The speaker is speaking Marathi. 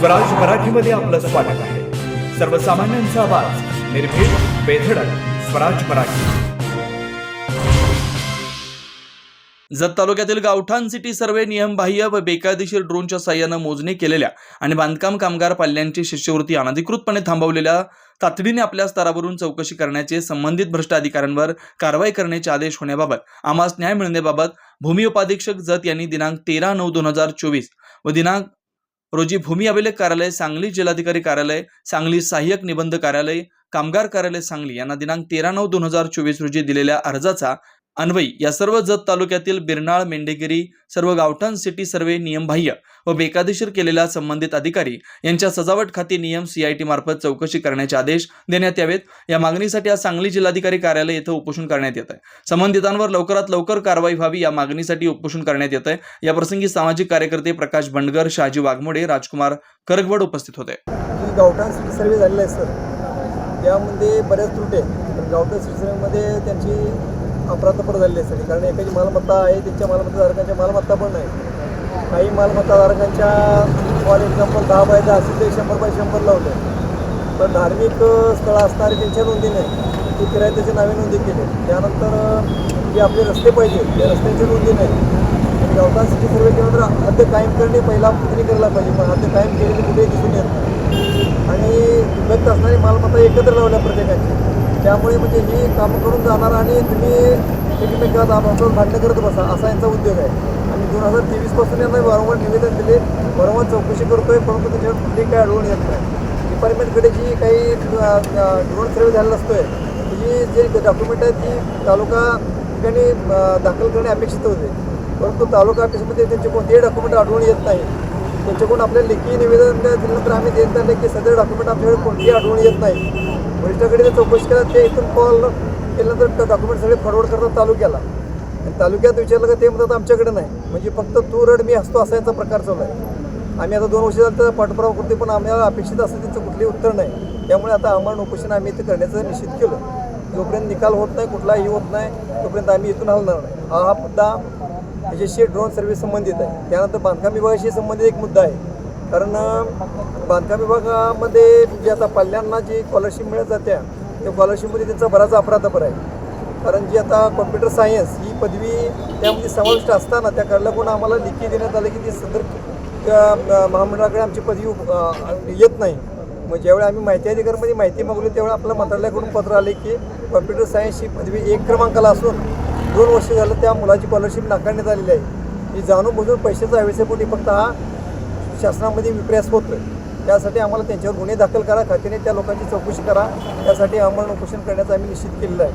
स्वराज मराठीमध्ये आपलं स्वागत आहे. सर्वसामान्यांचा आवाज, निर्भीड, बेधडक, स्वराज मराठी. जत तालुक्यातील गावठाण सिटी सर्वे नियमबाह्य व बेकायदेशीर ड्रोनच्या साह्यानं मोजणी केलेल्या आणि बांधकाम कामगार पाल्यांची शिष्यवृत्ती अनधिकृतपणे थांबवलेल्या तातडीने आपल्या स्तरावरून चौकशी करण्याचे, संबंधित भ्रष्ट अधिकाऱ्यांवर कारवाई करण्याचे आदेश होण्याबाबत आम्हास न्याय मिळण्याबाबत भूमी उपाधीक्षक जत यांनी दिनांक 13/9/2024 व दिनांक रोजी भूमी अभिलेख कार्यालय सांगली, जिल्हाधिकारी कार्यालय सांगली, सहाय्यक निबंध कार्यालय, कामगार कार्यालय सांगली यांना दिनांक 13/9/2024 रोजी दिलेल्या अर्जाचा अन्वयी या सर्व जत तालुक्यातील बिरनाळ, मेंढेगिरी सर्व गावठाण सिटी सर्वे नियमबाह्य व बेकायदेशीर केलेल्या संबंधित अधिकारी यांच्या सजावट खाती नियम CIT मार्फत चौकशी करण्याचे आदेश देण्यात यावेत. या मागणीसाठी आज सांगली जिल्हाधिकारी कार्यालय येथे उपोषण करण्यात येत आहे. संबंधितांवर लवकरात लवकर कारवाई व्हावी या मागणीसाठी उपोषण करण्यात येत आहे. या प्रसंगी सामाजिक कार्यकर्ते प्रकाश बंडगर, शहाजी वाघमोडे, राजकुमार करगवड उपस्थित होते. गावठाण सिटी सर्वे झालेला आहे सर, यामध्ये बऱ्याच त्रुटी आहेत. गावठाण सिटी सर्वेमध्ये त्यांची अपराधपर झालेली आहे सर, कारण एखादी मालमत्ता आहे, त्यांच्या मालमत्ताधारकांच्या मालमत्ता पण नाही. काही मालमत्ताधारकांच्या फॉर एक्झाम्पल 10x10 असेल ते 100x100 लावले, पण धार्मिक स्थळं असणारे त्यांच्या नोंदी नाही, ती किरायत्याच्या नावे नोंदी केली. त्यानंतर जे आपले रस्ते पाहिजे त्या रस्त्यांची नोंदी नाही. गावठाण सिटी सर्वे केलं तर हद्द कायम करणे पहिला नोंदणी करायला पाहिजे, पण हद्द कायम केलेली कुठेही दिसून येत नाही. आणि विभक्त असणारी मालमत्ता एकत्र लावल्या प्रत्येकाची, त्यामुळे म्हणजे ही कामं करून जाणार आणि तुम्ही एकमेकात आपलं भांडणं करत बसा असा यांचा उद्योग आहे. आणि 2023 यांना वारंवार निवेदन दिले, वारंवार चौकशी करतोय, परंतु त्याच्यावर कुठेही काही आढळून येत नाही. डिपार्टमेंटकडे जी काही ड्रोन सर्वे झालेला असतोय जी जे डॉक्युमेंट आहेत ती तालुका ठिकाणी दाखल करणे अपेक्षित होते, परंतु तालुका ऑफिसमध्ये त्यांचे कोणतेही डॉक्युमेंट आढळून येत नाही. त्यांच्याकडून आपल्याला लेखी निवेदन दिल्यानंतर आम्ही देत नाही की सदर डॉक्युमेंट आमच्याकडे कोणतेही आढळून येत नाही. वरिष्ठाकडे चौकशी केला, ते इथून कॉल केल्यानंतर डॉक्युमेंट सगळे फॉरवर्ड करतात तालुक्याला, आणि तालुक्यात विचारलं का ते म्हणतात आमच्याकडे नाही. म्हणजे फक्त तू रड मी हसतो असा यांचा प्रकार चालू आहे. आम्ही आता 2 वर्ष झालं तर पाठपुरावा करतो, पण आम्हाला अपेक्षित असं त्यांचं कुठलंही उत्तर नाही. त्यामुळे आता आम्हाला उपोषण आम्ही इथं करण्याचं निश्चित केलं. जोपर्यंत निकाल होत नाही, कुठलाही होत नाही, तोपर्यंत आम्ही इथून हलणार नाही. हा मुद्दा याच्याशी ड्रोन सर्व्हिस संबंधित आहे. त्यानंतर बांधकाम विभागाशी संबंधित एक मुद्दा आहे, कारण बांधकाम विभागामध्ये जे आता पाल्यांना जी स्कॉलरशिप मिळत जात्या त्या स्कॉलरशिपमध्ये त्यांचा बराच अपराधपर आहे. कारण जी आता कॉम्प्युटर सायन्स ही पदवी त्यामध्ये समाविष्ट असताना त्या कारणाकडून आम्हाला लिखी देण्यात आलं की ती सदर महामंडळाकडे आमची पदवी येत नाही. मग ज्यावेळी आम्ही माहिती अधिकारामध्ये माहिती मागवली त्यावेळी आपल्या मंत्रालयाकडून पत्र आले की कॉम्प्युटर सायन्सची पदवी 1 क्रमांकाला असून 2 वर्ष झालं त्या मुलाची स्कॉलरशिप नाकारण्यात आलेली आहे. ही जाणून बुजून पैशाचा हवेसेपोटी फक्त हा शासनामध्ये विप्रयास होतोय. त्यासाठी आम्हाला त्यांच्यावर गुन्हे दाखल करा, खात्याने त्या लोकांची चौकशी करा, त्यासाठी आम्हाला उपोषण करण्याचं आम्ही निश्चित केलेलं आहे.